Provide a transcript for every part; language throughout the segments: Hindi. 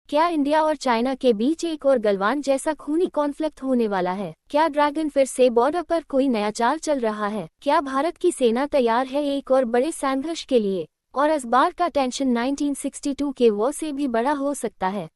क्या इंडिया और चाइना के बीच एक और गलवान जैसा खूनी कॉन्फ्लिक्ट होने वाला है? क्या ड्रैगन फिर से बॉर्डर पर कोई नया चाल चल रहा है? क्या भारत की सेना तैयार है एक और बड़े संघर्ष के लिए? और इस बार का टेंशन 1962 के वॉर से भी बड़ा हो सकता है।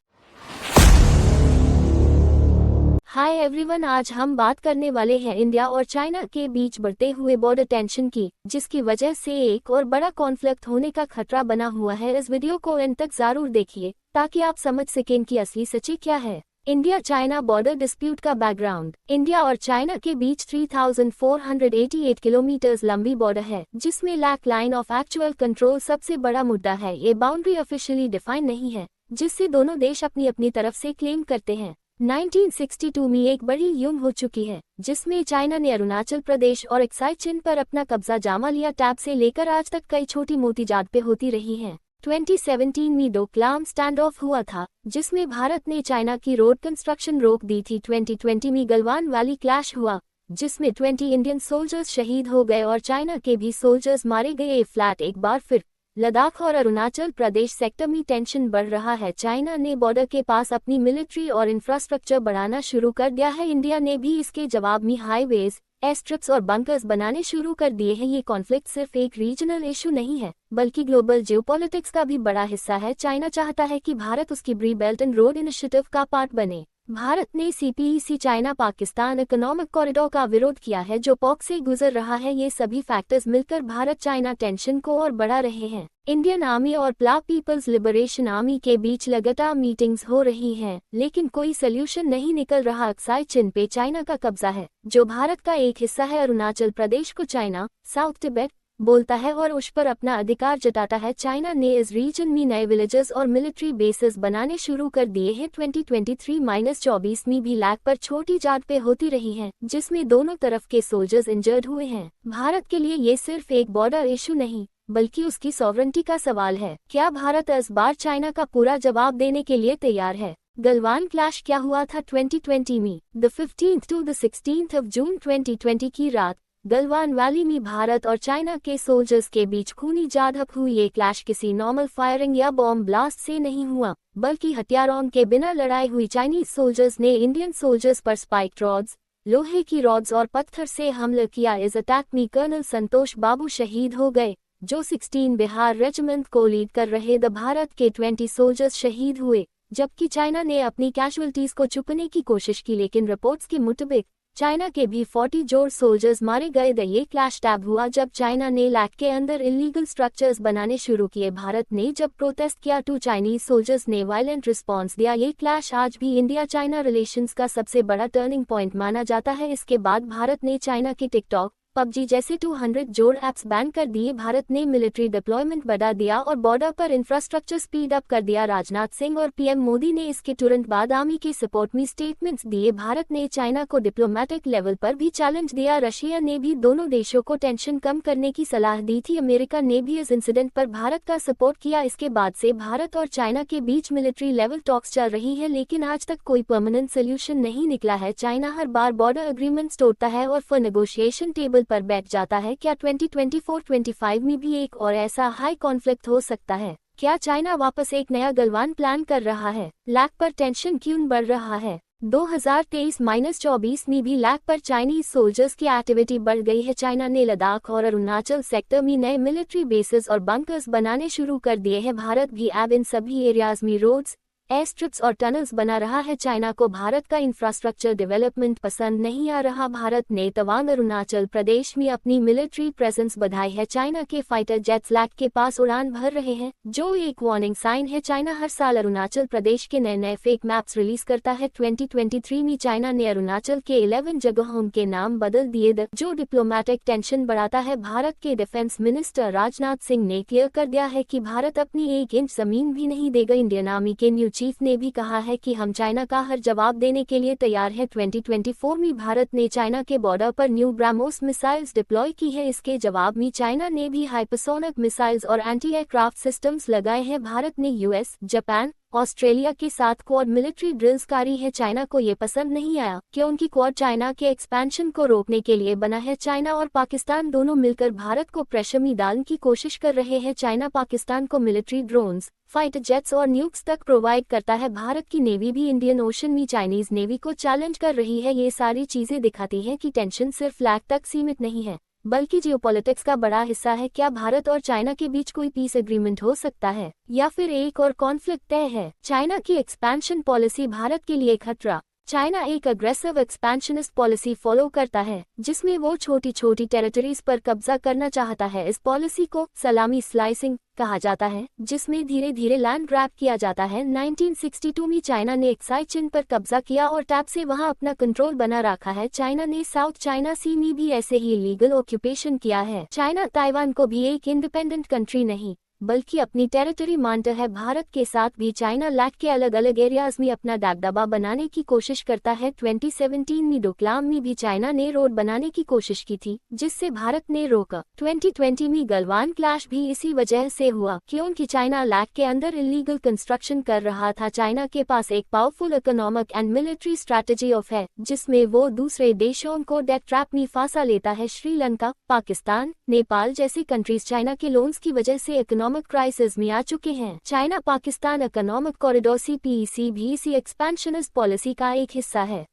हाय एवरीवन, आज हम बात करने वाले हैं इंडिया और चाइना के बीच बढ़ते हुए बॉर्डर टेंशन की, जिसकी वजह से एक और बड़ा कॉन्फ्लिक्ट होने का खतरा बना हुआ है। इस वीडियो को एंड तक जरूर देखिए ताकि आप समझ सकें कि असली सच्चाई क्या है। इंडिया चाइना बॉर्डर डिस्प्यूट का बैकग्राउंड। इंडिया और चाइना के बीच 3488 किलोमीटर लंबी बॉर्डर है, जिसमें LAC line of actual control सबसे बड़ा मुद्दा है। ये बाउंड्री ऑफिशियली डिफाइन नहीं है, जिससे दोनों देश अपनी अपनी तरफ से क्लेम करते हैं। 1962 में एक बड़ी युद्ध हो चुकी है, जिसमें चाइना ने अरुणाचल प्रदेश और एक्साई चिन पर अपना कब्जा जमा लिया। टैब से लेकर आज तक कई छोटी मोटी जांचें होती रही हैं। 2017 में डोकलाम स्टैंड ऑफ हुआ था, जिसमें भारत ने चाइना की रोड कंस्ट्रक्शन रोक दी थी। 2020 में गलवान वैली क्लैश हुआ, जिसमें 20 इंडियन सोल्जर्स शहीद हो गए और चाइना के भी सोल्जर्स मारे गए। फ्लैट एक बार फिर लद्दाख और अरुणाचल प्रदेश सेक्टर में टेंशन बढ़ रहा है। चाइना ने बॉर्डर के पास अपनी मिलिट्री और इंफ्रास्ट्रक्चर बढ़ाना शुरू कर दिया है। इंडिया ने भी इसके जवाब में हाईवेज, एयर स्ट्रिप्स और बंकर्स बनाने शुरू कर दिए हैं। ये कॉन्फ्लिक्ट सिर्फ एक रीजनल इशू नहीं है, बल्कि ग्लोबल जियोपॉलिटिक्स का भी बड़ा हिस्सा है। चाइना चाहता है कि भारत उसकी ब्री बेल्ट एंड रोड इनिशिएटिव का पार्ट बने। भारत ने CPEC China Pakistan economic corridor का विरोध किया है, जो पॉक से गुजर रहा है। ये सभी फैक्टर्स मिलकर भारत चाइना टेंशन को और बढ़ा रहे हैं। इंडियन आर्मी और प्ला पीपल्स लिबरेशन आर्मी के बीच लगातार मीटिंग्स हो रही हैं, लेकिन कोई सोल्यूशन नहीं निकल रहा। एक्साई चिन पे चाइना का कब्जा है, जो भारत का एक हिस्सा है। अरुणाचल प्रदेश को चाइना साउथ तिब्बत बोलता है और उस पर अपना अधिकार जताता है। चाइना ने इस रीजन में नए विलेजेस और मिलिट्री बेसेस बनाने शुरू कर दिए हैं। 2023-24 में भी लैक पर छोटी जांचें होती रही हैं, जिसमें दोनों तरफ के सोल्जर्स इंजर्ड हुए हैं। भारत के लिए ये सिर्फ एक बॉर्डर इशू नहीं, बल्कि उसकी सॉवरेंटी का सवाल है। क्या भारत इस बार चाइना का पूरा जवाब देने के लिए तैयार है? गलवान क्लैश क्या हुआ था 2020 में? 15 to 16 जून 2020 की रात गलवान वैली में भारत और चाइना के सोल्जर्स के बीच खूनी झड़प हुई। ये क्लैश किसी नॉर्मल फायरिंग या बॉम्ब ब्लास्ट से नहीं हुआ, बल्कि हथियारों के बिना लड़ाई हुई। चाइनीज सोल्जर्स ने इंडियन सोल्जर्स पर स्पाइक रॉड्स, लोहे की रॉड्स और पत्थर से हमला किया। इस अटैक में कर्नल संतोष बाबू शहीद हो गए, जो 16 बिहार रेजिमेंट को लीड कर रहे थे। भारत के 20 सोल्जर्स शहीद हुए, जबकि चाइना ने अपनी कैजुअलिटीज को छुपने की कोशिश की, लेकिन रिपोर्ट्स के मुताबिक चाइना के भी 40 जोड़ सोल्जर्स मारे गए थे। ये क्लैश तब हुआ जब चाइना ने लैक के अंदर इलीगल स्ट्रक्चर्स बनाने शुरू किए। भारत ने जब प्रोटेस्ट किया तो चाइनीज सोल्जर्स ने वायलेंट रिस्पॉन्स दिया। ये क्लैश आज भी इंडिया चाइना रिलेशंस का सबसे बड़ा टर्निंग पॉइंट माना जाता है। इसके बाद भारत ने चाइना के टिकटॉक, पबजी जैसे 200 जोड़ ऐप्स बैन कर दिए। भारत ने मिलिट्री डिप्लॉयमेंट बढ़ा दिया और बॉर्डर पर इंफ्रास्ट्रक्चर स्पीड अप कर दिया। राजनाथ सिंह और पीएम मोदी ने इसके तुरंत बाद आर्मी के सपोर्ट में स्टेटमेंट्स दिए। भारत ने चाइना को डिप्लोमेटिक लेवल पर भी चैलेंज दिया। रशिया ने भी दोनों देशों को टेंशन कम करने की सलाह दी थी। अमेरिका ने भी इस इंसिडेंट पर भारत का सपोर्ट किया। इसके बाद से भारत और चाइना के बीच मिलिट्री लेवल टॉक्स चल रही है, लेकिन आज तक कोई परमानेंट सोल्यूशन नहीं निकला है। चाइना हर बार बॉर्डर एग्रीमेंट्स तोड़ता है और फिर नेगोशिएशन टेबल पर बैठ जाता है। क्या 2024-25 में भी एक और ऐसा हाई कॉन्फ्लिक्ट हो सकता है? क्या चाइना वापस एक नया गलवान प्लान कर रहा है? लैक पर टेंशन क्यों बढ़ रहा है? 2023-24 में भी लैक पर चाइनीज सोल्जर्स की एक्टिविटी बढ़ गई है। चाइना ने लद्दाख और अरुणाचल सेक्टर में नए मिलिट्री बेसेस और बंकर्स बनाने शुरू कर दिए हैं। भारत भी अब इन सभी एरियाज में रोड्स, एयर स्ट्रिप्स और टनल्स बना रहा है। चाइना को भारत का इंफ्रास्ट्रक्चर डेवलपमेंट पसंद नहीं आ रहा। भारत ने तवांग अरुणाचल प्रदेश में अपनी मिलिट्री प्रेजेंस बढ़ाई है। चाइना के फाइटर जेट्स लैक के पास उड़ान भर रहे हैं, जो एक वार्निंग साइन है। चाइना हर साल अरुणाचल प्रदेश के नए नए फेक मैप्स रिलीज करता है। 2023 में चाइना ने अरुणाचल के 11 जगहों के नाम बदल दिए, जो डिप्लोमेटिक टेंशन बढ़ाता है। भारत के डिफेंस मिनिस्टर राजनाथ सिंह ने क्लियर कर दिया है कि भारत अपनी 1 इंच जमीन भी नहीं देगा। इंडियन आर्मी के न्यू चीफ ने भी कहा है कि हम चाइना का हर जवाब देने के लिए तैयार है। 2024 में भारत ने चाइना के बॉर्डर पर न्यू ब्रह्मोस मिसाइल्स डिप्लॉय की है। इसके जवाब में चाइना ने भी हाइपरसोनिक मिसाइल्स और एंटी एयरक्राफ्ट सिस्टम्स लगाए हैं। भारत ने यूएस, जापान, ऑस्ट्रेलिया के साथ क्वाड मिलिट्री ड्रिल्स जारी है। चाइना को ये पसंद नहीं आया कि उनकी क्वाड चाइना के एक्सपेंशन को रोकने के लिए बना है। चाइना और पाकिस्तान दोनों मिलकर भारत को प्रेशर में डालने की कोशिश कर रहे हैं। चाइना पाकिस्तान को मिलिट्री ड्रोन्स, फाइटर जेट्स और न्यूक्स तक प्रोवाइड करता है। भारत की नेवी भी इंडियन ओशन में चाइनीज नेवी को चैलेंज कर रही है। ये सारी चीजें दिखाती हैं कि टेंशन सिर्फ फ्लैग तक सीमित नहीं है, बल्कि जियोपॉलिटिक्स का बड़ा हिस्सा है। क्या भारत और चाइना के बीच कोई पीस एग्रीमेंट हो सकता है या फिर एक और कॉन्फ्लिक्ट तय है? चाइना की एक्सपेंशन पॉलिसी भारत के लिए खतरा। चाइना एक अग्रेसिव एक्सपेंशनिस्ट पॉलिसी फॉलो करता है, जिसमें वो छोटी छोटी टेरिटरीज पर कब्जा करना चाहता है। इस पॉलिसी को सलामी स्लाइसिंग कहा जाता है, जिसमें धीरे धीरे लैंड ग्रैब किया जाता है। 1962 में चाइना ने एक्साई चीन पर कब्जा किया और तब से वहां अपना कंट्रोल बना रखा है। चाइना ने साउथ चाइना सी में भी ऐसे ही लीगल ऑक्यूपेशन किया है। चाइना ताइवान को भी एक इंडिपेंडेंट कंट्री नहीं बल्कि अपनी टेरिटरी मानता है। भारत के साथ भी चाइना लैक के अलग अलग एरियाज में अपना दबदबा बनाने की कोशिश करता है। 2017 में डोकलाम में भी चाइना ने रोड बनाने की कोशिश की थी, जिससे भारत ने रोका। 2020 में गलवान क्लैश भी इसी वजह से हुआ, क्योंकि चाइना लैक के अंदर इलीगल कंस्ट्रक्शन कर रहा था। चाइना के पास एक powerful economic and military strategy of है, जिसमें वो दूसरे देशों को डेट ट्रैप में फंसा लेता है। श्रीलंका, पाकिस्तान, नेपाल जैसी कंट्रीज चाइना के लोन्स की वजह से इकोनॉमिक क्राइसिस में आ चुके हैं। China Pakistan economic corridor CPEC भी इसी एक्सपेंशनिस्ट पॉलिसी का एक हिस्सा है।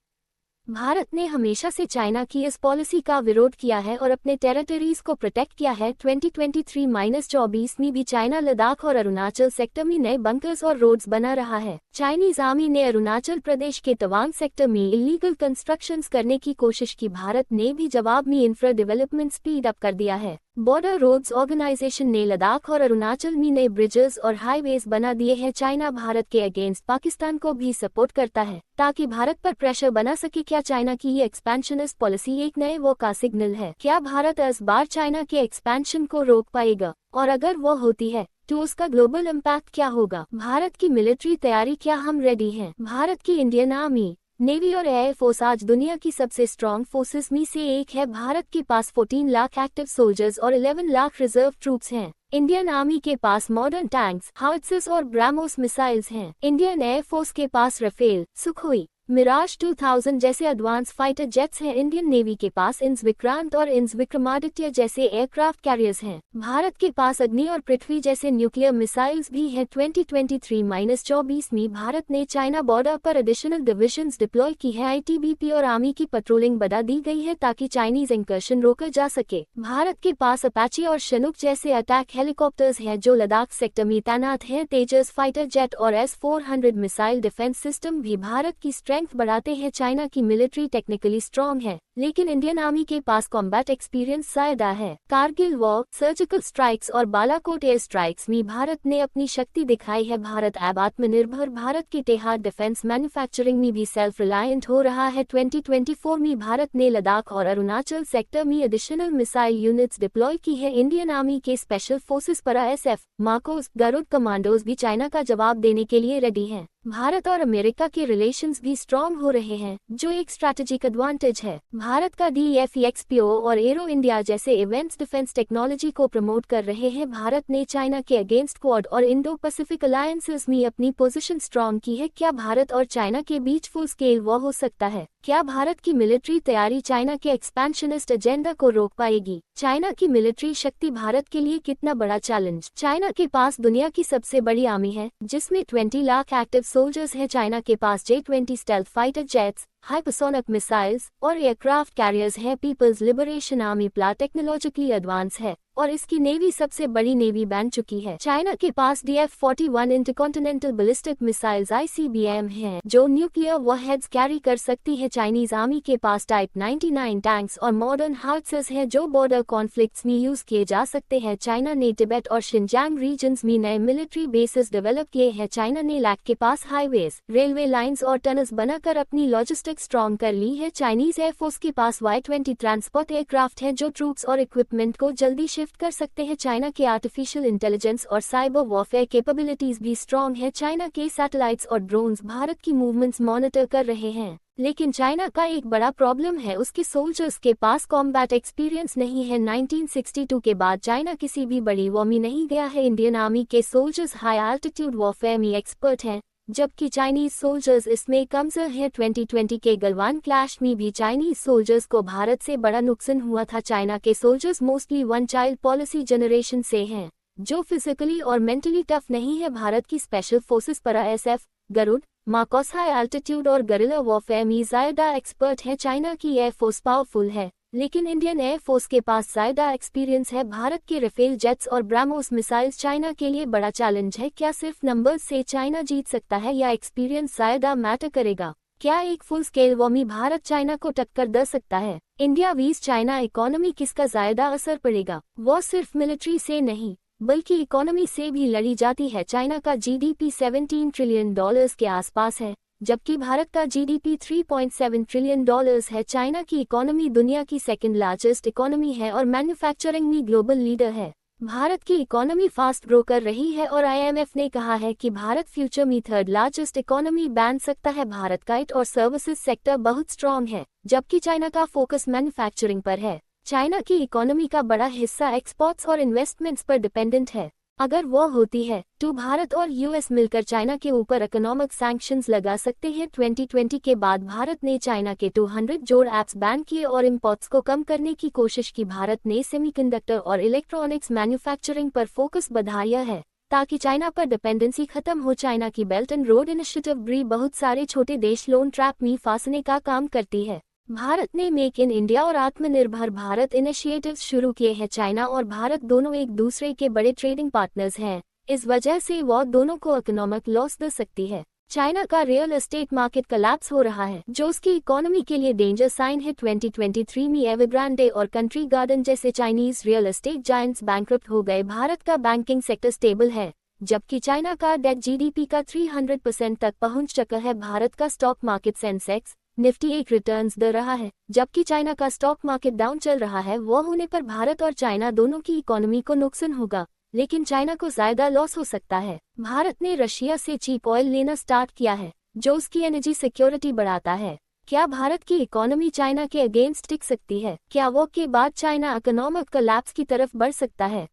भारत ने हमेशा से चाइना की इस पॉलिसी का विरोध किया है और अपने टेरिटरीज को प्रोटेक्ट किया है। 2023-24 में भी चाइना लद्दाख और अरुणाचल सेक्टर में नए बंकर्स और रोड्स बना रहा है। चाइनीज आर्मी ने अरुणाचल प्रदेश के तवांग सेक्टर में इलीगल कंस्ट्रक्शंस करने की कोशिश की। भारत ने भी जवाब में इंफ्रा डेवलपमेंट स्पीड अप कर दिया है। बॉर्डर रोड्स ऑर्गेनाइजेशन ने लद्दाख और अरुणाचल में नए ब्रिजेस और हाईवेज बना दिए हैं। चाइना भारत के अगेंस्ट पाकिस्तान को भी सपोर्ट करता है, ताकि भारत पर प्रेशर बना सके। क्या चाइना की ये एक्सपेंशनिस्ट पॉलिसी एक नए वो का सिग्नल है? क्या भारत इस बार चाइना के एक्सपेंशन को रोक पाएगा? और अगर वो होती है तो उसका ग्लोबल इम्पैक्ट क्या होगा? भारत की मिलिट्री तैयारी, क्या हम रेडी हैं? भारत की इंडियन आर्मी, नेवी और एयर फोर्स आज दुनिया की सबसे स्ट्रॉन्ग फोर्सेस में से एक है। भारत के पास 14 लाख एक्टिव सोल्जर्स और 11 लाख रिजर्व ट्रूप्स हैं। इंडियन आर्मी के पास मॉडर्न टैंक्स, हाउट्सर्स और ब्राह्मोस मिसाइल्स हैं। इंडियन एयर फोर्स के पास राफेल, सुखोई, मिराज 2000 जैसे एडवांस फाइटर जेट्स हैं। इंडियन नेवी के पास इंस विक्रांत और इंस विक्रमादित्य जैसे एयरक्राफ्ट कैरियर्स हैं। भारत के पास अग्नि और पृथ्वी जैसे न्यूक्लियर मिसाइल्स भी हैं। 2023-24 में भारत ने चाइना बॉर्डर पर एडिशनल डिविजन्स डिप्लॉय की है। ITBP और आर्मी की पेट्रोलिंग बढ़ा दी गई है, ताकि चाइनीज इंकर्शन रोका जा सके। भारत के पास अपाची और शनुक जैसे अटैक हेलीकॉप्टर्स हैं, जो लद्दाख सेक्टर में तैनात हैं। तेजस फाइटर जेट और S-400 मिसाइल डिफेंस सिस्टम भी भारत की स्ट्रेंथ बढ़ाते हैं। चाइना की मिलिट्री टेक्निकली स्ट्रॉन्ग है, लेकिन इंडियन आर्मी के पास कॉम्बैट एक्सपीरियंस ज्यादा है। कारगिल वॉर, सर्जिकल स्ट्राइक्स और बालाकोट एयर स्ट्राइक्स में भारत ने अपनी शक्ति दिखाई है। भारत अब आत्मनिर्भर, भारत की तेहार डिफेंस मैन्युफैक्चरिंग में भी सेल्फ रिलायंट हो रहा है। 2024 में भारत ने लद्दाख और अरुणाचल सेक्टर में एडिशनल मिसाइल यूनिट्स डिप्लॉय की है। इंडियन आर्मी के स्पेशल फोर्सेस पर ISF, मार्कोस, गरुड़ कमांडोज भी चाइना का जवाब देने के लिए रेडी हैं। भारत और अमेरिका के रिलेशंस भी स्ट्रॉन्ग हो रहे हैं, जो एक स्ट्रैटेजिक एडवांटेज है। भारत का DFE, XPO और एरो इंडिया जैसे इवेंट्स डिफेंस टेक्नोलॉजी को प्रमोट कर रहे हैं। भारत ने चाइना के अगेंस्ट क्वाड और इंडो पैसिफिक अलायंसेस में अपनी पोजीशन स्ट्रॉन्ग की है। क्या भारत और चाइना के बीच फुल स्केल वॉर हो सकता है? क्या भारत की मिलिट्री तैयारी चाइना के एक्सपेंशनिस्ट एजेंडा को रोक पाएगी? चाइना की मिलिट्री शक्ति भारत के लिए कितना बड़ा चैलेंज? चाइना के पास दुनिया की सबसे बड़ी आर्मी है, जिसमें 20 लाख एक्टिव सोल्जर्स हैं। चाइना के पास J-20 stealth fighter jets, hypersonic missiles और एयरक्राफ्ट कैरियर्स हैं। पीपल्स लिबरेशन आर्मी प्ला टेक्नोलॉजिकली एडवांस है और इसकी नेवी सबसे बड़ी नेवी बन चुकी है। चाइना के पास DF-41 intercontinental ballistic missiles ICBM हैं, जो न्यूक्लियर वॉरहेड्स कैरी कर सकती है। चाइनीज आर्मी के पास टाइप 99 टैंक्स और मॉडर्न हाउट्सर्स हैं, जो बॉर्डर कॉन्फ्लिक्ट्स में यूज किए जा सकते हैं। चाइना ने तिब्बत और शिनजांग रीजन्स में नए मिलिट्री बेसेस डेवलप किए हैं। चाइना ने लैक के पास हाईवेज, रेलवे लाइंस और टनल्स बनाकर अपनी लॉजिस्टिक स्ट्रॉन्ग कर ली है। चाइनीज एयरफोर्स के पास Y-20 ट्रांसपोर्ट एयरक्राफ्ट है, जो ट्रूप्स और इक्विपमेंट को जल्दी शिफ्ट शिफ्ट कर सकते हैं। चाइना के आर्टिफिशियल इंटेलिजेंस और साइबर वॉरफेयर कैपेबिलिटीज भी स्ट्रॉन्ग है। चाइना के सैटेलाइट्स और ड्रोन्स भारत की मूवमेंट्स मॉनिटर कर रहे हैं, लेकिन चाइना का एक बड़ा प्रॉब्लम है, उसके सोल्जर्स के पास कॉम्बैट एक्सपीरियंस नहीं है। 1962 के बाद चाइना किसी भी बड़ी वॉर में नहीं गया है। इंडियन आर्मी के सोल्जर्स हाई एल्टीट्यूड वॉरफेयर में एक्सपर्ट हैं, जबकि चाइनीज सोल्जर्स इसमें कमजोर हैं। 2020 के गलवान क्लैश में भी चाइनीज सोल्जर्स को भारत से बड़ा नुकसान हुआ था। चाइना के soldiers mostly one child policy generation से हैं, जो फिजिकली और मेंटली टफ नहीं है। भारत की special forces PARA-SF, Garud, MARCOS high altitude और गरिल्ला वॉरफेयर में ज्यादा एक्सपर्ट है। चाइना की एयरफोर्स पावरफुल है, लेकिन इंडियन एयरफोर्स के पास ज्यादा एक्सपीरियंस है। भारत के राफेल जेट्स और ब्रह्मोस मिसाइल्स चाइना के लिए बड़ा चैलेंज है। क्या सिर्फ नंबर्स से चाइना जीत सकता है या एक्सपीरियंस ज्यादा मैटर करेगा? क्या एक फुल स्केल वॉर में भारत चाइना को टक्कर दे सकता है? इंडिया वीज चाइना इकोनॉमी किसका ज्यादा असर पड़ेगा? वो सिर्फ मिलिट्री से नहीं बल्कि इकोनॉमी से भी लड़ी जाती है। चाइना का GDP $17 ट्रिलियन के आसपास है, जबकि भारत का GDP $3.7 ट्रिलियन है। चाइना की इकोनॉमी दुनिया की सेकंड लार्जेस्ट इकोनॉमी है और मैन्युफैक्चरिंग में ग्लोबल लीडर है। भारत की इकोनॉमी फास्ट ग्रो कर रही है और IMF ने कहा है कि भारत फ्यूचर में थर्ड लार्जेस्ट इकोनॉमी बन सकता है। भारत का IT और सर्विसेज सेक्टर बहुत स्ट्रॉन्ग है, जबकि चाइना का फोकस मैन्युफैक्चरिंग पर है। चाइना की इकोनॉमी का बड़ा हिस्सा एक्सपोर्ट्स और इन्वेस्टमेंट्स पर डिपेंडेंट है। अगर वो होती है तो भारत और US मिलकर चाइना के ऊपर इकोनॉमिक सैंक्शंस लगा सकते हैं। 2020 के बाद भारत ने चाइना के 200 जोड़ ऐप्स बैन किए और इंपोर्ट्स को कम करने की कोशिश की। भारत ने सेमीकंडक्टर और इलेक्ट्रॉनिक्स मैन्युफैक्चरिंग पर फोकस बढ़ाया है ताकि चाइना पर डिपेंडेंसी खत्म हो। चाइना की बेल्ट एंड रोड इनिशिएटिव भी बहुत सारे छोटे देश लोन ट्रैप में फंसने का काम करती है। भारत ने मेक इन इंडिया और आत्मनिर्भर भारत इनिशिएटिव्स शुरू किए हैं। चाइना और भारत दोनों एक दूसरे के बड़े ट्रेडिंग पार्टनर्स हैं, इस वजह से वो दोनों को इकोनॉमिक लॉस दे सकती है। चाइना का रियल एस्टेट मार्केट कोलैप्स हो रहा है, जो उसकी इकोनॉमी के लिए डेंजर साइन है। 2023 में एवरग्रांडे और कंट्री गार्डन जैसे Chinese real estate giants bankrupt हो गए। भारत का बैंकिंग सेक्टर स्टेबल है, जबकि चाइना का डेट GDP का 300% तक पहुंच चुका है। भारत का स्टॉक मार्केट सेंसेक्स निफ्टी एक रिटर्न्स दे रहा है, जबकि चाइना का स्टॉक मार्केट डाउन चल रहा है। वो होने पर भारत और चाइना दोनों की इकोनॉमी को नुकसान होगा, लेकिन चाइना को ज्यादा लॉस हो सकता है। भारत ने रशिया से चीप ऑयल लेना स्टार्ट किया है, जो उसकी एनर्जी सिक्योरिटी बढ़ाता है। क्या भारत की इकोनॉमी चाइना के अगेंस्ट टिक सकती है? क्या वो के बाद चाइना इकोनॉमिक कोलैप्स की तरफ बढ़ सकता है?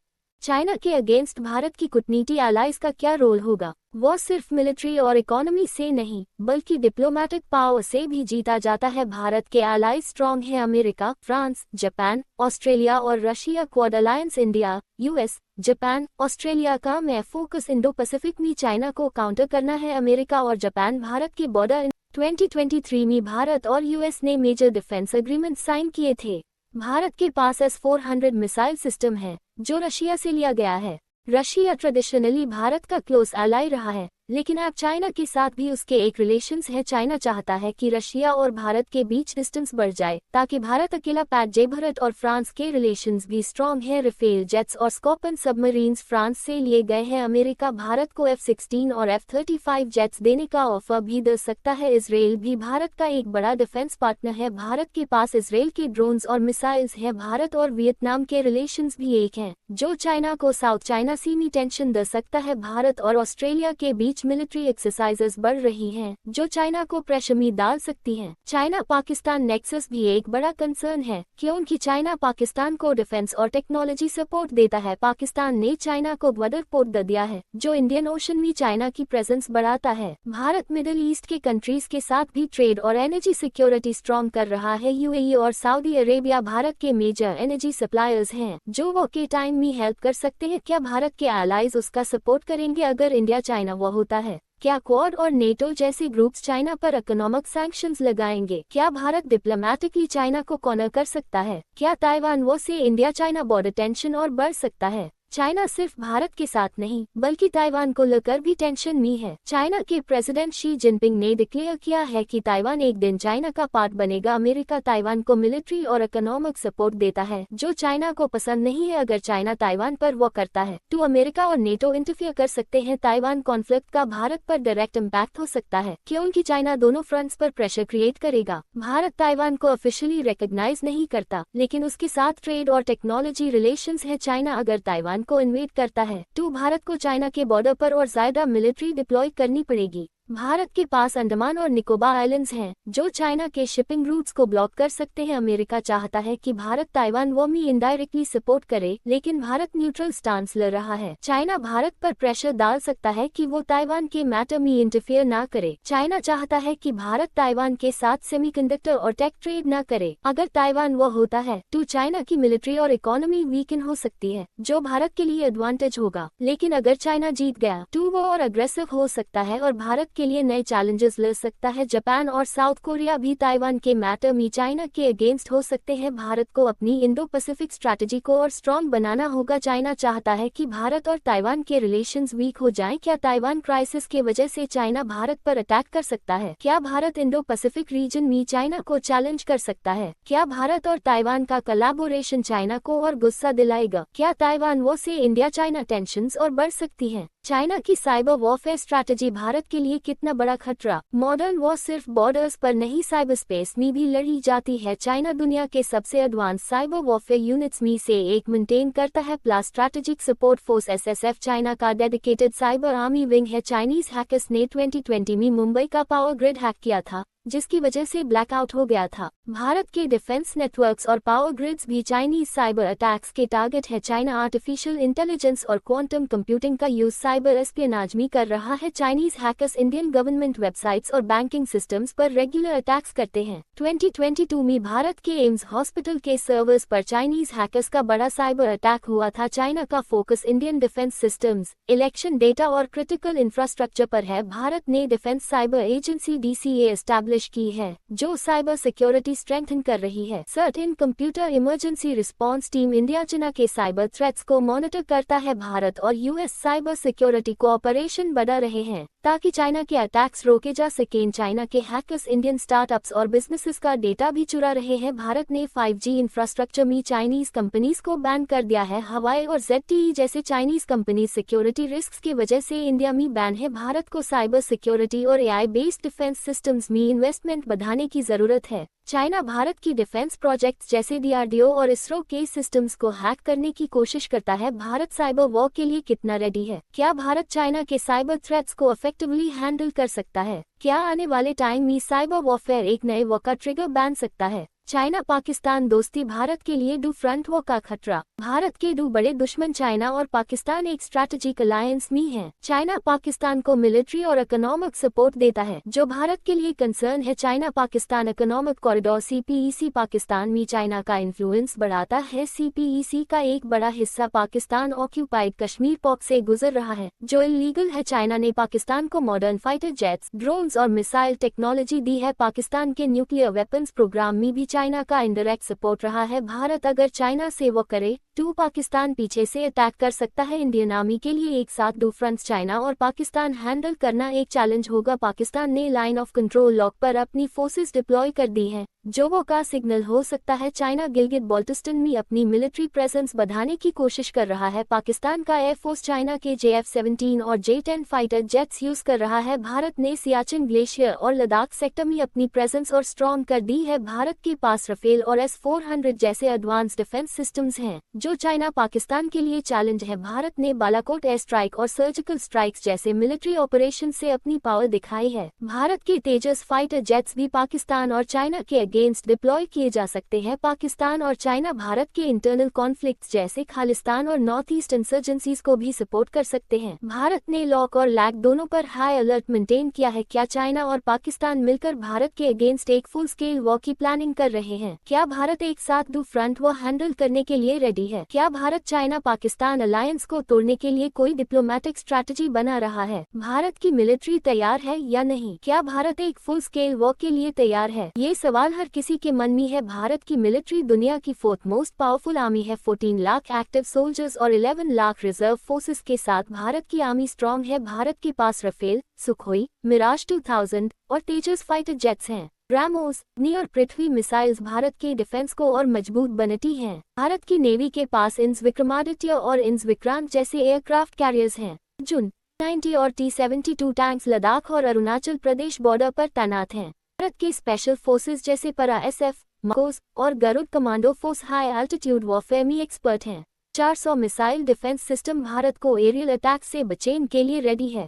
चाइना के अगेंस्ट भारत की कूटनीति एलाइज का क्या रोल होगा? वो सिर्फ मिलिट्री और इकोनॉमी से नहीं बल्कि डिप्लोमेटिक पावर से भी जीता जाता है। भारत के एलाइज स्ट्रॉन्ग है, अमेरिका, फ्रांस, जापान, ऑस्ट्रेलिया और Russia. Quad alliance India, US, Japan, Australia का में फोकस इंडो पैसिफिक में चाइना को काउंटर करना है। अमेरिका और जापान भारत के बॉर्डर 2023 में भारत और US ने मेजर डिफेंस एग्रीमेंट साइन किए थे। भारत के पास S-400 मिसाइल सिस्टम है, जो रशिया से लिया गया है। रशिया ट्रेडिशनली भारत का क्लोज एलाई रहा है, लेकिन अब चाइना के साथ भी उसके एक रिलेशंस है। चाइना चाहता है कि रशिया और भारत के बीच डिस्टेंस बढ़ जाए ताकि भारत अकेला पैट जाए। भारत और फ्रांस के रिलेशंस भी स्ट्रॉन्ग है। राफेल जेट्स और स्कॉर्पियन सबमरीन्स फ्रांस से लिए गए हैं। अमेरिका भारत को F-16 और F-35 जेट्स देने का ऑफर भी दे सकता है। इसराइल भी भारत का एक बड़ा डिफेंस पार्टनर है। भारत के पास इसराइल के ड्रोन्स और मिसाइल्स है। भारत और वियतनाम के रिलेशंस भी एक हैं, जो चाइना को साउथ चाइना सी में टेंशन दे सकता है। भारत और ऑस्ट्रेलिया के बीच मिलिट्री एक्सरसाइजेस बढ़ रही हैं, जो चाइना को प्रेशर में डाल सकती हैं। चाइना पाकिस्तान नेक्सस भी एक बड़ा कंसर्न है, क्योंकि चाइना पाकिस्तान को डिफेंस और टेक्नोलॉजी सपोर्ट देता है। पाकिस्तान ने चाइना को बॉर्डर पोर्ट दे दिया है, जो इंडियन ओशन में चाइना की प्रेजेंस बढ़ाता है। भारत मिडिल ईस्ट के कंट्रीज के साथ भी ट्रेड और एनर्जी सिक्योरिटी स्ट्रॉन्ग कर रहा है। UAE और सऊदी अरेबिया भारत के मेजर एनर्जी सप्लायर्स हैं, जो वो के टाइम में हेल्प कर सकते हैं। क्या भारत के एलाइज उसका सपोर्ट करेंगे अगर इंडिया चाइना वो होता है? क्या क्वाड और नेटो जैसे ग्रुप्स चाइना पर इकोनॉमिक सैंक्शंस लगाएंगे? क्या भारत डिप्लोमेटिकली चाइना को कॉर्नर कर सकता है? क्या ताइवान वो से इंडिया चाइना बॉर्डर टेंशन और बढ़ सकता है? चाइना सिर्फ भारत के साथ नहीं बल्कि ताइवान को लेकर भी टेंशन में है। चाइना के प्रेसिडेंट शी जिनपिंग ने डिक्लेयर किया है कि ताइवान एक दिन चाइना का पार्ट बनेगा। अमेरिका ताइवान को मिलिट्री और इकोनॉमिक सपोर्ट देता है, जो चाइना को पसंद नहीं है। अगर चाइना ताइवान पर वो करता है तो अमेरिका और नेटो इंटरफियर कर सकते हैं। ताइवान कॉन्फ्लिक्ट का भारत पर डायरेक्ट इम्पैक्ट हो सकता है, क्योंकि चाइना दोनों फ्रंट्स पर प्रेशर क्रिएट करेगा। भारत ताइवान को ऑफिशियली रिकॉग्नाइज नहीं करता, लेकिन उसके साथ ट्रेड और टेक्नोलॉजी रिलेशंस है। चाइना अगर ताइवान को इन्वेड करता है तो भारत को चाइना के बॉर्डर पर और ज्यादा मिलिट्री डिप्लॉय करनी पड़ेगी। भारत के पास अंडमान और निकोबार आइलैंड्स हैं, जो चाइना के शिपिंग रूट्स को ब्लॉक कर सकते हैं। अमेरिका चाहता है कि भारत ताइवान वॉर में इनडायरेक्टली सपोर्ट करे, लेकिन भारत न्यूट्रल स्टांस ले रहा है। चाइना भारत पर प्रेशर डाल सकता है कि वो ताइवान के मैटर में इंटरफेयर ना करे। चाइना चाहता है कि भारत ताइवान के साथ सेमीकंडक्टर और टेक ट्रेड ना करे। अगर ताइवान वॉर होता है तो चाइना की मिलिट्री और इकोनॉमी वीकन हो सकती है, जो भारत के लिए एडवांटेज होगा। लेकिन अगर चाइना जीत गया तो वो और अग्रेसिव हो सकता है और भारत के लिए नए चैलेंजेस ले सकता है। जापान और साउथ कोरिया भी ताइवान के मैटर में चाइना के अगेंस्ट हो सकते हैं। भारत को अपनी इंडो पैसिफिक स्ट्रैटेजी को और स्ट्रॉन्ग बनाना होगा। चाइना चाहता है कि भारत और ताइवान के रिलेशंस वीक हो जाएं। क्या ताइवान क्राइसिस के वजह से चाइना भारत पर अटैक कर सकता है? क्या भारत इंडो पैसिफिक रीजन में चाइना को चैलेंज कर सकता है? क्या भारत और ताइवान का कोलैबोरेशन चाइना को और गुस्सा दिलाएगा? क्या ताइवान वॉर से इंडिया चाइना टेंशंस और बढ़ सकती है? चाइना की साइबर वॉरफेयर स्ट्रैटेजी भारत के लिए कितना बड़ा खतरा? मॉडर्न वॉर सिर्फ बॉर्डर्स पर नहीं, साइबर स्पेस में भी लड़ी जाती है। चाइना दुनिया के सबसे एडवांस साइबर वॉरफेयर यूनिट्स में से एक मेंटेन करता है। Plus strategic support force SSF China का डेडिकेटेड साइबर आर्मी विंग है। चाइनीज हैकर्स ने 2020 में मुंबई का पावर ग्रिड हैक किया था, जिसकी वजह से ब्लैकआउट हो गया था। भारत के डिफेंस नेटवर्क्स और पावर ग्रिड्स भी चाइनीज साइबर अटैक्स के टारगेट है। चाइना आर्टिफिशियल इंटेलिजेंस और क्वांटम कंप्यूटिंग का यूज साइबर एस्पियोनाज में कर रहा है। Chinese hackers Indian government websites और बैंकिंग सिस्टम्स पर रेगुलर अटैक्स करते हैं। 2022 में भारत के एम्स हॉस्पिटल के सर्वर्स पर चाइनीज हैकर्स का बड़ा साइबर अटैक हुआ था। चाइना का focus Indian defence systems, election data और क्रिटिकल इंफ्रास्ट्रक्चर पर है। भारत ने defence cyber agency DCA establish की है, जो साइबर सिक्योरिटी स्ट्रेंथन कर रही है। Certain computer emergency response team India China के साइबर थ्रेट्स को मॉनिटर करता है। भारत और US साइबर सिक्योरिटी कोऑपरेशन बढ़ा रहे हैं ताकि चाइना के अटैक्स रोके जा सकें। चाइना के हैकर्स इंडियन स्टार्टअप्स और बिजनेसेस का डेटा भी चुरा रहे हैं। भारत ने 5G इंफ्रास्ट्रक्चर में चाइनीज कंपनीज को बैन कर दिया है। हवाई और ZTE जैसे चाइनीज कंपनी सिक्योरिटी रिस्क की वजह से इंडिया में बैन है। भारत को साइबर सिक्योरिटी और AI बेस्ड डिफेंस सिस्टम्स में इन्वेस्टमेंट बढ़ाने की जरूरत है। चाइना भारत की डिफेंस प्रोजेक्ट्स जैसे DRDO और इसरो के सिस्टम्स को हैक करने की कोशिश करता है। भारत साइबर वॉर के लिए कितना रेडी है? क्या भारत चाइना के साइबर थ्रेट्स को इफेक्टिवली हैंडल कर सकता है? क्या आने वाले टाइम में साइबर वॉरफेयर एक नए वॉर का ट्रिगर बन सकता है? चाइना पाकिस्तान दोस्ती भारत के लिए डू फ्रंट वॉर का खतरा। भारत के दो बड़े दुश्मन चाइना और पाकिस्तान एक स्ट्रैटेजिक अलायंस में हैं। चाइना पाकिस्तान को मिलिट्री और इकोनॉमिक सपोर्ट देता है, जो भारत के लिए कंसर्न है। China Pakistan economic corridor CPEC Pakistan में चाइना का इन्फ्लुएंस बढ़ाता है। CPEC का एक बड़ा हिस्सा पाकिस्तान ऑक्यूपाइड कश्मीर पॉक से गुजर रहा है, जो इलीगल है। चाइना ने पाकिस्तान को मॉडर्न फाइटर जेट्स, ड्रोन्स और मिसाइल टेक्नोलॉजी दी है। पाकिस्तान के न्यूक्लियर वेपन्स प्रोग्राम में भी चाइना का इंडायरेक्ट सपोर्ट रहा है। भारत अगर चाइना से वो करे तो पाकिस्तान पीछे से अटैक कर सकता है। इंडियन आर्मी के लिए एक साथ दो फ्रंट्स चाइना और पाकिस्तान हैंडल करना एक चैलेंज होगा। पाकिस्तान ने लाइन ऑफ कंट्रोल लॉक पर अपनी फोर्सेस डिप्लॉय कर दी हैं, जो वो का सिग्नल हो सकता है। चाइना गिलगित बाल्टिस्तान में अपनी मिलिट्री प्रेजेंस बढ़ाने की कोशिश कर रहा है। पाकिस्तान का एयरफोर्स चाइना के JF-17 और J-10 फाइटर जेट्स यूज कर रहा है। भारत ने सियाचिन ग्लेशियर और लद्दाख सेक्टर में अपनी प्रेजेंस और स्ट्रॉन्ग कर दी है। भारत के पास राफेल और S-400 जैसे एडवांस डिफेंस सिस्टम्स हैं, जो चाइना पाकिस्तान के लिए चैलेंज है। भारत ने बालाकोट एयर स्ट्राइक और सर्जिकल स्ट्राइक्स जैसे मिलिट्री ऑपरेशन से अपनी पावर दिखाई है। भारत के तेजस फाइटर जेट्स भी पाकिस्तान और चाइना के अगेंस्ट डिप्लॉय किए जा सकते हैं। पाकिस्तान और चाइना भारत के इंटरनल कॉन्फ्लिक्ट्स जैसे खालिस्तान और नॉर्थ ईस्ट इंसर्जेंसीज को भी सपोर्ट कर सकते हैं। भारत ने लॉक और लैग दोनों पर हाई अलर्ट मेंटेन किया है। क्या चाइना और पाकिस्तान मिलकर भारत के अगेंस्ट एक फुल स्केल वॉर की प्लानिंग कर रहे हैं? क्या भारत एक साथ दो फ्रंट वॉर हैंडल करने के लिए रेडी है? क्या भारत चाइना पाकिस्तान अलायंस को तोड़ने के लिए कोई डिप्लोमेटिक स्ट्रैटेजी बना रहा है? भारत की मिलिट्री तैयार है या नहीं? क्या भारत एक फुल स्केल वॉर के लिए तैयार है? ये सवाल हर किसी के मन में है। भारत की मिलिट्री दुनिया की 4th मोस्ट पावरफुल आर्मी है। 14 लाख एक्टिव सोल्जर्स और 11 लाख रिजर्व फोर्सेस के साथ भारत की आर्मी स्ट्रॉन्ग है। भारत के पास राफेल, सुखोई, मिराज 2000 और तेजस फाइटर जेट्स हैं। ब्रह्मोस, अग्नि और पृथ्वी मिसाइल्स भारत के डिफेंस को और मजबूत बनाती हैं। भारत की नेवी के पास इंस विक्रमादित्य और इंस विक्रांत जैसे एयरक्राफ्ट कैरियर्स हैं। अर्जुन 90 और T-72 टैंक्स लद्दाख और अरुणाचल प्रदेश बॉर्डर पर तैनात हैं। भारत के स्पेशल फोर्सेस जैसे पारा SF, मकोस और Garud commando force high altitude warfare में एक्सपर्ट हैं। 400 मिसाइल डिफेंस सिस्टम भारत को एरियल अटैक से बचने के लिए रेडी है।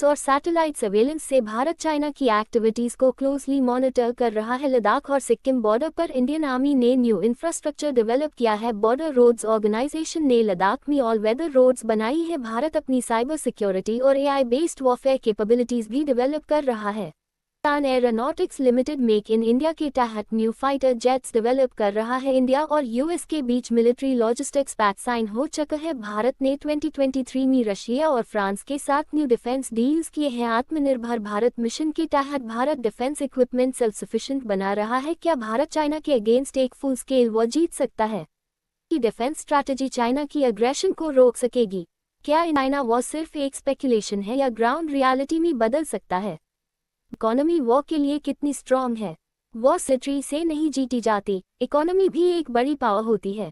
और सैटेलाइट सर्वेलेंस से भारत चाइना की एक्टिविटीज को क्लोजली मॉनिटर कर रहा है। लद्दाख और सिक्किम बॉर्डर पर इंडियन आर्मी ने न्यू इंफ्रास्ट्रक्चर डेवलप किया है। बॉर्डर रोड्स ऑर्गेनाइजेशन ने लद्दाख में ऑल वेदर रोड्स बनाई है। भारत अपनी साइबर सिक्योरिटी और AI बेस्ड वॉरफेयर कैपेबिलिटीज भी डेवलप कर रहा है। टान aeronautics limited make in India के तहत न्यू फाइटर जेट्स डेवलप कर रहा है। इंडिया और US के बीच मिलिट्री लॉजिस्टिक्स पैक्ट साइन हो चुका है। भारत ने 2023 में रशिया और फ्रांस के साथ न्यू डिफेंस डील्स किए हैं। आत्मनिर्भर भारत मिशन के तहत Bharat defence equipment self sufficient बना रहा है। क्या भारत चाइना के अगेंस्ट एक फुल स्केल वॉर जीत सकता है? कि डिफेंस स्ट्रैटेजी चाइना की अग्रेशन को रोक सकेगी? क्या चाइना वॉर सिर्फ एक स्पेकुलेशन है या ग्राउंड रियलिटी में बदल सकता है? इकोनॉमी वॉर के लिए कितनी स्ट्रॉन्ग है? वॉर सिट्री से नहीं जीती जाती, इकोनॉमी भी एक बड़ी पावर होती है।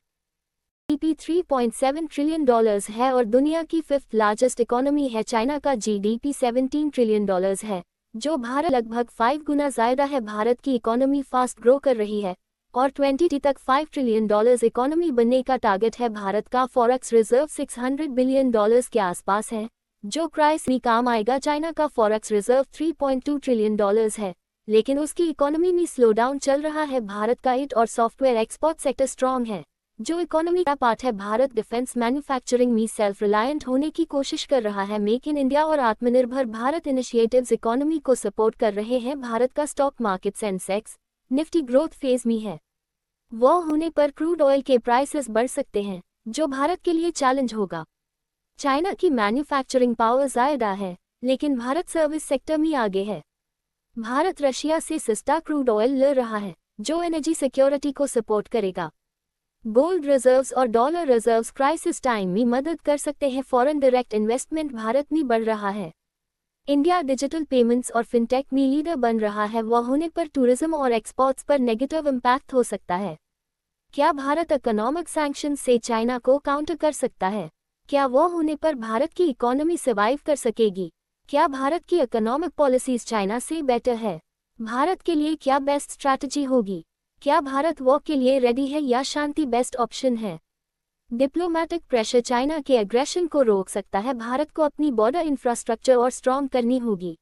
GDP $3.7 ट्रिलियन है और दुनिया की 5th लार्जेस्ट इकोनॉमी है। चाइना का GDP $17 ट्रिलियन है, जो भारत लगभग 5 गुना ज्यादा है। भारत की इकोनॉमी फास्ट ग्रो कर रही है और 2020 तक $5 ट्रिलियन इकोनॉमी बनने का टारगेट है। भारत का फॉरेक्स रिजर्व $600 बिलियन के आसपास है, जो क्राइसिस में काम आएगा। चाइना का फॉरेक्स रिजर्व $3.2 ट्रिलियन है, लेकिन उसकी इकोनॉमी में स्लो डाउन चल रहा है। भारत का IT और सॉफ्टवेयर एक्सपोर्ट सेक्टर स्ट्रॉन्ग है, जो इकोनॉमी का पार्ट है। भारत डिफेंस मैन्युफैक्चरिंग में सेल्फ रिलायंट होने की कोशिश कर रहा है। मेक इन इंडिया और आत्मनिर्भर भारत इनिशिएटिव्स इकोनॉमी को सपोर्ट कर रहे हैं। भारत का stock market Sensex Nifty growth phase में है। वॉर होने पर क्रूड ऑयल के प्राइसेस बढ़ सकते हैं, जो भारत के लिए चैलेंज होगा। चाइना की मैन्युफैक्चरिंग पावर ज्यादा है, लेकिन भारत सर्विस सेक्टर में आगे है। भारत रशिया से सस्ता क्रूड ऑयल ले रहा है, जो एनर्जी सिक्योरिटी को सपोर्ट करेगा। गोल्ड रिजर्व्स और डॉलर रिजर्व्स क्राइसिस टाइम में मदद कर सकते हैं। फॉरेन डायरेक्ट इन्वेस्टमेंट भारत में बढ़ रहा है। इंडिया डिजिटल पेमेंट्स और फिनटेक में लीडर बन रहा है। वह होने पर टूरिज्म और एक्सपोर्ट्स पर नेगेटिव इम्पैक्ट हो सकता है। क्या भारत इकोनॉमिक सैंक्शन से चाइना को काउंटर कर सकता है? क्या वो होने पर भारत की इकोनॉमी सर्वाइव कर सकेगी? क्या भारत की इकोनॉमिक पॉलिसीज चाइना से बेटर है? भारत के लिए क्या बेस्ट स्ट्रैटेजी होगी? क्या भारत वॉर के लिए रेडी है या शांति बेस्ट ऑप्शन है? डिप्लोमैटिक प्रेशर चाइना के एग्रेशन को रोक सकता है। भारत को अपनी बॉर्डर इंफ्रास्ट्रक्चर और स्ट्रॉन्ग करनी होगी।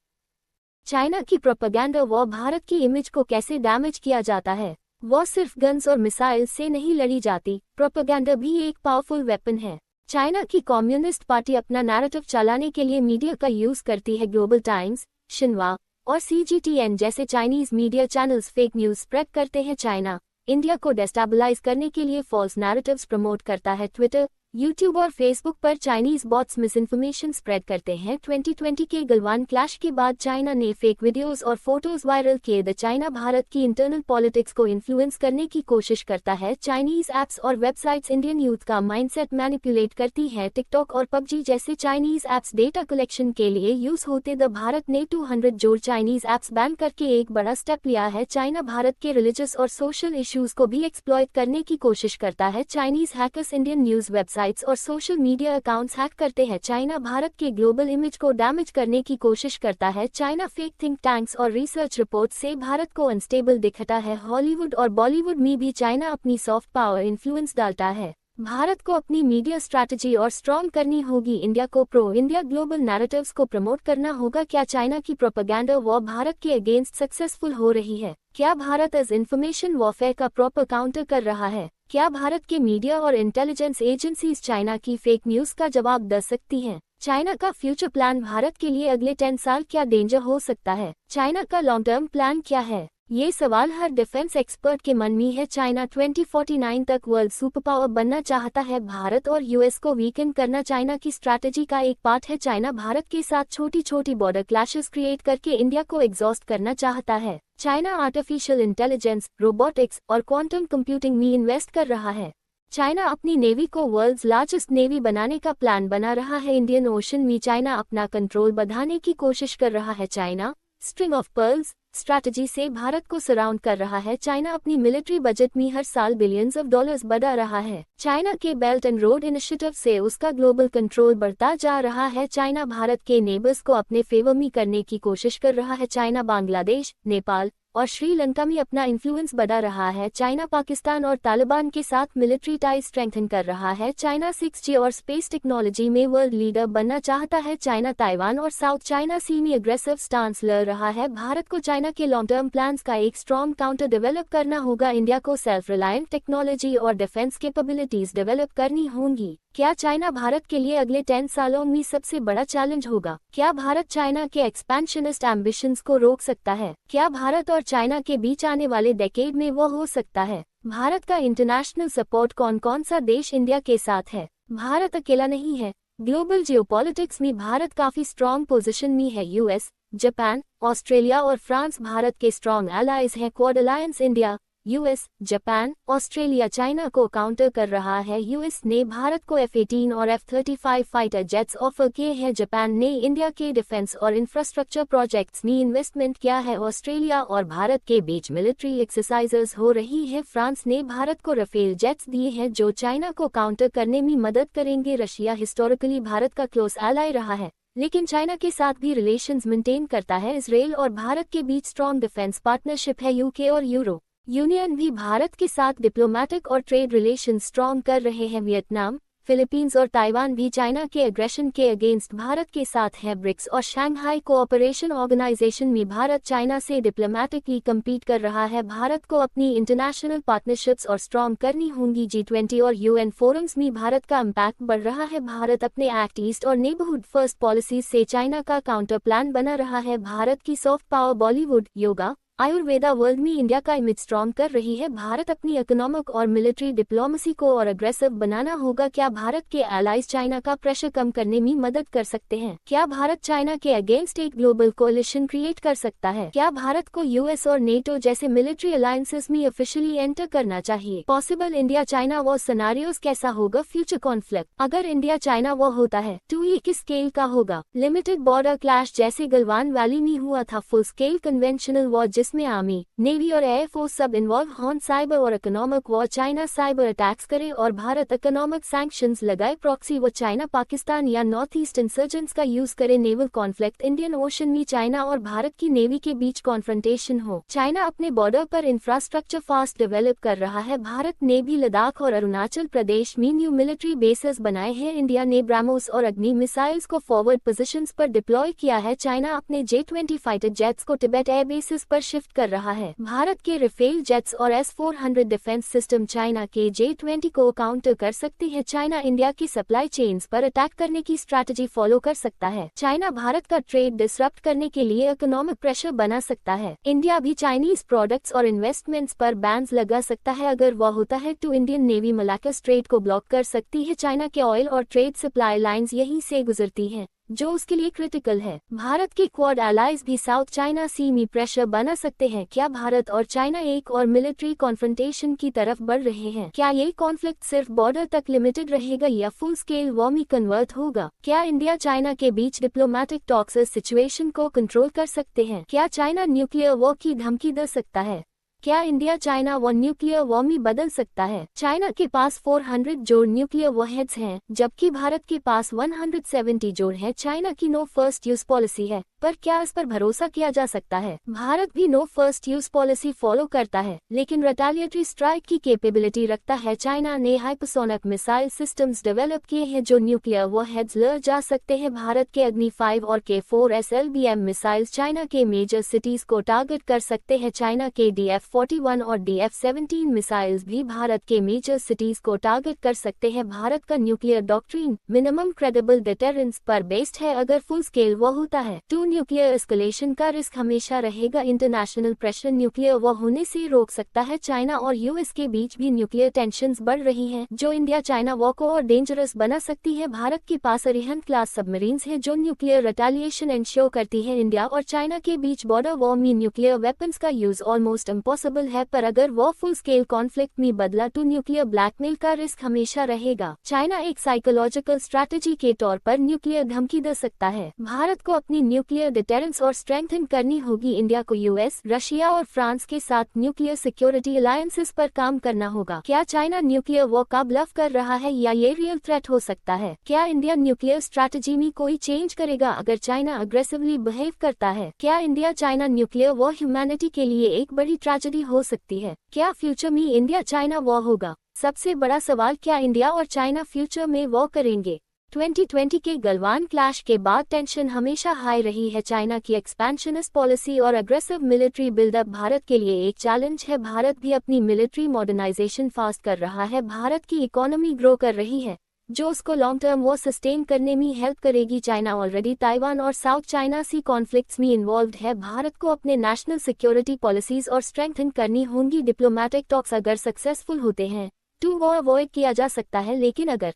चाइना की प्रोपेगेंडा वॉर भारत की इमेज को कैसे डैमेज किया जाता है? वॉर सिर्फ गन्स और मिसाइल से नहीं लड़ी जाती, प्रोपेगेंडा भी एक पावरफुल वेपन है। चाइना की कम्युनिस्ट पार्टी अपना नैरेटिव चलाने के लिए मीडिया का यूज करती है। ग्लोबल टाइम्स, शिन्वा और CGTN जैसे Chinese media channels fake news spread करते हैं। चाइना इंडिया को डेस्टेबलाइज करने के लिए फॉल्स नैरेटिव्स प्रमोट करता है। ट्विटर, यूट्यूब और फेसबुक पर Chinese bots miss information spread करते हैं। 2020 के गलवान क्लैश के बाद चाइना ने फेक वीडियोस और फोटोज वायरल किए। द चाइना भारत की इंटरनल पॉलिटिक्स को इन्फ्लुएंस करने की कोशिश करता है। चाइनीज ऐप्स और वेबसाइट्स इंडियन यूथ का माइंडसेट मैनिपुलेट करती है। टिकटॉक और PUBG जैसे चाइनीज ऐप्स डेटा कलेक्शन के लिए यूज होते। द भारत ने 200 जोड़ चाइनीज ऐप्स बैन करके एक बड़ा स्टेप लिया है। चाइना भारत के रिलीजियस और सोशल इश्यूज को भी एक्सप्लॉइट करने की कोशिश करता है। Chinese hackers Indian news websites और सोशल मीडिया अकाउंट्स हैक करते हैं। चाइना भारत के ग्लोबल इमेज को डैमेज करने की कोशिश करता है। चाइना फेक थिंक टैंक्स और रिसर्च रिपोर्ट से भारत को अनस्टेबल दिखता है। हॉलीवुड और बॉलीवुड में भी चाइना अपनी सॉफ्ट पावर इन्फ्लुएंस डालता है। भारत को अपनी मीडिया स्ट्रैटेजी और स्ट्रॉन्ग करनी होगी। इंडिया को प्रो इंडिया ग्लोबल नैरेटिव्स को प्रमोट करना होगा। क्या चाइना की प्रोपेगेंडा वॉर भारत के अगेंस्ट सक्सेसफुल हो रही है? क्या भारत इस इंफॉर्मेशन वॉरफेयर का प्रॉपर काउंटर कर रहा है? क्या भारत के मीडिया और इंटेलिजेंस एजेंसीज चाइना की फेक न्यूज का जवाब दे सकती हैं? चाइना का फ्यूचर प्लान भारत के लिए अगले 10 साल क्या डेंजर हो सकता है? चाइना का लॉन्ग टर्म प्लान क्या है? ये सवाल हर डिफेंस एक्सपर्ट के मन में है। चाइना 2049 तक वर्ल्ड सुपर पावर बनना चाहता है। भारत और यूएस को वीकेंड करना चाइना की स्ट्रैटेजी का एक पार्ट है। चाइना भारत के साथ छोटी छोटी बॉर्डर क्लैशेस क्रिएट करके इंडिया को एग्जॉस्ट करना चाहता है। चाइना आर्टिफिशियल इंटेलिजेंस, रोबोटिक्स और क्वांटम कंप्यूटिंग में इन्वेस्ट कर रहा है। चाइना अपनी नेवी को वर्ल्ड्स लार्जेस्ट नेवी बनाने का प्लान बना रहा है। इंडियन ओशन में चाइना अपना कंट्रोल बढ़ाने की कोशिश कर रहा है। China string of pearls strategy से भारत को सराउंड कर रहा है। चाइना अपनी मिलिट्री बजट में हर साल बिलियंस ऑफ डॉलर्स बढ़ा रहा है। चाइना के बेल्ट एंड रोड इनिशिएटिव से उसका ग्लोबल कंट्रोल बढ़ता जा रहा है। चाइना भारत के नेबर्स को अपने फेवर में करने की कोशिश कर रहा है। चाइना बांग्लादेश, नेपाल और श्रीलंका में अपना इन्फ्लुएंस बढ़ा रहा है। चाइना पाकिस्तान और तालिबान के साथ मिलिट्री टाई स्ट्रेंथन कर रहा है। चाइना 6G और स्पेस टेक्नोलॉजी में वर्ल्ड लीडर बनना चाहता है। चाइना ताइवान और साउथ चाइना सी में अग्रेसिव स्टांस ले रहा है। भारत को चाइना के लॉन्ग टर्म प्लान्स का एक स्ट्रॉन्ग काउंटर डेवलप करना होगा। इंडिया को सेल्फ रिलायंट टेक्नोलॉजी और डिफेंस कैपेबिलिटीज डेवलप करनी होंगी। क्या चाइना भारत के लिए अगले 10 सालों में सबसे बड़ा चैलेंज होगा? क्या भारत चाइना के एक्सपेंशनिस्ट एम्बिशंस को रोक सकता है? क्या भारत और चाइना के बीच आने वाले डेकेड में वो हो सकता है? भारत का इंटरनेशनल सपोर्ट कौन कौन सा देश इंडिया के साथ है? भारत अकेला नहीं है। ग्लोबल जियोपॉलिटिक्स में भारत काफी स्ट्रॉन्ग पोजीशन में है। यूएस, जापान, ऑस्ट्रेलिया और फ्रांस भारत के स्ट्रॉन्ग एलाइज हैं। Quad alliance India, US, Japan, Australia China को काउंटर कर रहा है। यूएस ने भारत को F-18 और F-35 फाइटर जेट्स ऑफर किए हैं। जापान ने इंडिया के डिफेंस और इंफ्रास्ट्रक्चर प्रोजेक्ट्स में इन्वेस्टमेंट किया है। ऑस्ट्रेलिया और भारत के बीच मिलिट्री एक्सरसाइजेस हो रही है। फ्रांस ने भारत को राफेल जेट्स दिए हैं जो चाइना को काउंटर करने में मदद करेंगे। रशिया हिस्टोरिकली भारत का क्लोज एलाय रहा है, लेकिन चाइना के साथ भी रिलेशंस मेंटेन करता है। इसराइल और भारत के बीच स्ट्रॉन्ग डिफेंस पार्टनरशिप है। यूके और यूरो यूनियन भी भारत के साथ डिप्लोमेटिक और ट्रेड रिलेशन स्ट्रॉन्ग कर रहे हैं। वियतनाम, फिलीपींस और ताइवान भी चाइना के एग्रेशन के अगेंस्ट भारत के साथ है। ब्रिक्स और शंघाई कोऑपरेशन ऑर्गेनाइजेशन में भारत चाइना से डिप्लोमेटिकली कम्पीट कर रहा है। भारत को अपनी इंटरनेशनल पार्टनरशिप्स और स्ट्रॉन्ग करनी होंगी। G20 और UN फोरम्स में भारत का इम्पैक्ट बढ़ रहा है। भारत अपने एक्ट ईस्ट और नेबरहुड फर्स्ट पॉलिसी से चाइना का काउंटर प्लान बना रहा है। भारत की soft power Bollywood, yoga, Ayurveda world में इंडिया का इमेज स्ट्रॉन्ग कर रही है। भारत अपनी इकोनॉमिक और मिलिट्री डिप्लोमेसी को और अग्रेसिव बनाना होगा। क्या भारत के एलाइज चाइना का प्रेशर कम करने में मदद कर सकते हैं? क्या भारत चाइना के अगेंस्ट एक ग्लोबल कोलिशन क्रिएट कर सकता है? क्या भारत को यूएस और नेटो जैसे मिलिट्री अलायंसेस में ऑफिशियली एंटर करना चाहिए? Possible India China war scenarios कैसा होगा? फ्यूचर कॉन्फ्लिक्ट अगर इंडिया चाइना वॉर होता है तो ये किस स्केल का होगा? लिमिटेड बॉर्डर क्लैश जैसे गलवान वैली में हुआ था? फुल स्केल कन्वेंशनल वॉर जिसमें आर्मी, नेवी और एयरफोर्स सब इन्वॉल्व हों? साइबर और economic war China cyber attacks करे और भारत इकोनॉमिक सैंक्शंस लगाए? प्रॉक्सी वो चाइना पाकिस्तान या नॉर्थ ईस्ट इंसर्जेंट्स का यूज करे? नेवल कॉन्फ्लिक्ट इंडियन ओशन में चाइना और भारत की नेवी के बीच कॉन्फ्रंटेशन हो? चाइना अपने बॉर्डर पर इंफ्रास्ट्रक्चर फास्ट डेवलप कर रहा है। भारत ने भी लद्दाख और अरुणाचल प्रदेश में न्यू मिलिट्री बेसेस बनाए हैं। इंडिया ने ब्राह्मोस और अग्नि मिसाइल्स को फॉरवर्ड पोजीशंस पर डिप्लॉय किया है। चाइना अपने J-20 फाइटर जेट्स को तिब्बत एयर बेसिस पर शिफ्ट कर रहा है। भारत के राफेल जेट्स और S-400 डिफेंस सिस्टम चाइना के J-20 को काउंटर कर सकती है। चाइना इंडिया की सप्लाई चेन्स पर अटैक करने की स्ट्रैटेजी फॉलो कर सकता है। चाइना भारत का ट्रेड डिसरप्ट करने के लिए इकोनॉमिक प्रेशर बना सकता है। इंडिया भी चाइनीज प्रोडक्ट्स और इन्वेस्टमेंट्स पर बैन्स लगा सकता है। अगर वह होता है तो इंडियन नेवी मलाक्का स्ट्रेट को ब्लॉक कर सकती है। चाइना के ऑयल और ट्रेड सप्लाई लाइंस यहीं से गुजरती हैं, जो उसके लिए क्रिटिकल है। भारत के क्वाड एलाइज भी साउथ चाइना सी में प्रेशर बना सकते हैं। क्या भारत और चाइना एक और मिलिट्री कॉन्फ्रंटेशन की तरफ बढ़ रहे हैं? क्या ये कॉन्फ्लिक्ट सिर्फ बॉर्डर तक लिमिटेड रहेगा या फुल स्केल वॉर में कन्वर्ट होगा? क्या इंडिया चाइना के बीच डिप्लोमेटिक टॉक्स इस सिचुएशन को कंट्रोल कर सकते हैं? क्या चाइना न्यूक्लियर वॉर की धमकी दे सकता है? क्या India China war nuclear war में बदल सकता है? चाइना के पास 400 जोड़ न्यूक्लियर वॉरहेड्स हैं, जबकि भारत के पास 170 जोड़ है। चाइना की नो फर्स्ट यूज पॉलिसी है, पर क्या इस पर भरोसा किया जा सकता है? भारत भी no first use policy follow करता है, लेकिन रिटेलिएटरी स्ट्राइक की कैपेबिलिटी रखता है। चाइना ने हाइपरसोनिक मिसाइल सिस्टम्स डेवलप किए हैं जो न्यूक्लियर वॉरहेड्स ले जा सकते हैं। भारत के अग्नि 5 और K4 SLBM मिसाइल्स चाइना के मेजर सिटीज को टारगेट कर सकते हैं। चाइना के DF F-41 और DF-17 मिसाइल्स भी भारत के मेजर सिटीज को टारगेट कर सकते हैं। भारत का nuclear doctrine minimum credible deterrence पर बेस्ड है। अगर फुल स्केल वॉर होता है तो न्यूक्लियर एस्केलेशन का रिस्क हमेशा रहेगा। इंटरनेशनल प्रेशर न्यूक्लियर वॉर होने से रोक सकता है। चाइना और यूएस के बीच भी न्यूक्लियर टेंशंस बढ़ रही हैं, जो इंडिया चाइना वॉर को और डेंजरस बना सकती है। भारत के पास अरिहंत क्लास सबमरीन्स है जो न्यूक्लियर रिटेलिएशन इंश्योर करती है। इंडिया और चाइना के बीच बॉर्डर वॉर में न्यूक्लियर वेपन्स का यूज ऑलमोस्ट इम्पॉसिबल है, पर अगर वॉर फुल स्केल कॉन्फ्लिक्ट में बदला तो न्यूक्लियर ब्लैकमेल का रिस्क हमेशा रहेगा। चाइना एक साइकोलॉजिकल स्ट्रैटेजी के तौर पर न्यूक्लियर धमकी दे सकता है। भारत को अपनी न्यूक्लियर डिटेरेंस और स्ट्रेंथन करनी होगी। इंडिया को यूएस, रशिया और फ्रांस के साथ न्यूक्लियर सिक्योरिटी अलायंसेस पर काम करना होगा। क्या चाइना न्यूक्लियर वॉर का ब्लफ कर रहा है या ये रियल थ्रेट हो सकता है? क्या इंडिया न्यूक्लियर स्ट्रैटेजी में कोई चेंज करेगा अगर चाइना अग्रेसिवली बिहेव करता है? क्या India China nuclear war humanity के लिए एक बड़ी ट्रेजेडी हो सकती है? क्या फ्यूचर में इंडिया चाइना वॉर होगा? सबसे बड़ा सवाल, क्या इंडिया और चाइना फ्यूचर में वॉर करेंगे? 2020 के गलवान क्लैश के बाद टेंशन हमेशा हाई रही है। चाइना की एक्सपेंशनिस्ट पॉलिसी और अग्रेसिव मिलिट्री बिल्डअप भारत के लिए एक चैलेंज है। भारत भी अपनी मिलिट्री मॉडर्नाइजेशन फास्ट कर रहा है। भारत की इकोनॉमी ग्रो कर रही है, जो उसको लॉन्ग टर्म वो सस्टेन करने में हेल्प करेगी। चाइना ऑलरेडी ताइवान और साउथ चाइना सी कॉन्फ्लिक्ट्स में इन्वॉल्व्ड है। भारत को अपने नेशनल सिक्योरिटी पॉलिसीज और स्ट्रेंथन करनी होंगी। डिप्लोमेटिक टॉक्स अगर सक्सेसफुल होते हैं तो वॉर अवॉइड किया जा सकता है, लेकिन अगर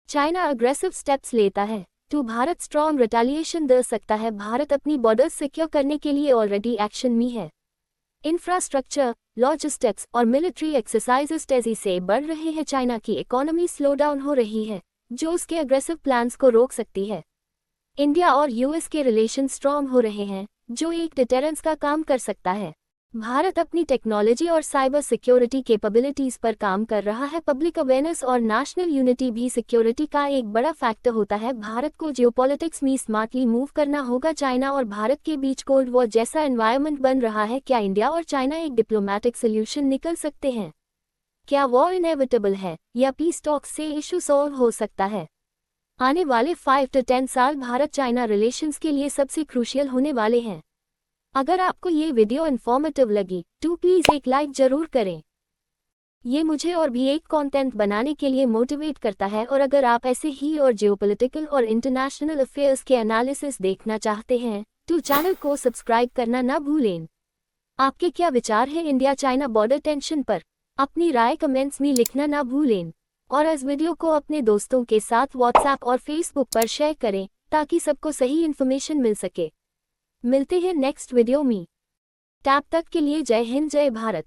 चाइना अग्रेसिव स्टेप्स लेता है तो भारत स्ट्रॉन्ग रिटेलिएशन दे सकता है। भारत अपनी बॉर्डर्स सिक्योर करने के लिए ऑलरेडी एक्शन में है। इंफ्रास्ट्रक्चर, लॉजिस्टिक्स और मिलिट्री एक्सरसाइजेस तेजी से बढ़ रहे हैं। चाइना की इकोनॉमी स्लो डाउन हो रही है, जो उसके अग्रेसिव प्लान्स को रोक सकती है। इंडिया और यूएस के रिलेशन स्ट्रॉन्ग हो रहे हैं, जो एक डिटेरेंस का काम कर सकता है। भारत अपनी टेक्नोलॉजी और साइबर सिक्योरिटी कैपेबिलिटीज पर काम कर रहा है। पब्लिक अवेयरनेस और नेशनल यूनिटी भी सिक्योरिटी का एक बड़ा फैक्टर होता है। भारत को जियोपॉलिटिक्स में स्मार्टली मूव करना होगा। चाइना और भारत के बीच कोल्ड वॉर जैसा एनवायरनमेंट बन रहा है। क्या इंडिया और चाइना एक डिप्लोमेटिक सोल्यूशन निकल सकते हैं? क्या वॉर इनएविटेबल है या पीस टॉक्स से इशू सॉल्व हो सकता है? आने वाले 5 to 10 साल भारत चाइना रिलेशंस के लिए सबसे क्रूशियल होने वाले हैं। अगर आपको ये वीडियो इन्फॉर्मेटिव लगी तो प्लीज़ एक लाइक जरूर करें। ये मुझे और भी एक कंटेंट बनाने के लिए मोटिवेट करता है। और अगर आप ऐसे ही और जियोपॉलिटिकल और इंटरनेशनल अफेयर्स के एनालिसिस देखना चाहते हैं तो चैनल को सब्सक्राइब करना ना भूलें। आपके क्या विचार हैं इंडिया चाइना बॉर्डर टेंशन पर? अपनी राय कमेंट्स में लिखना ना भूलें और इस वीडियो को अपने दोस्तों के साथ व्हाट्सएप और फेसबुक पर शेयर करें ताकि सबको सही इन्फॉर्मेशन मिल सके। मिलते हैं नेक्स्ट वीडियो में। तब तक के लिए जय हिंद, जय भारत।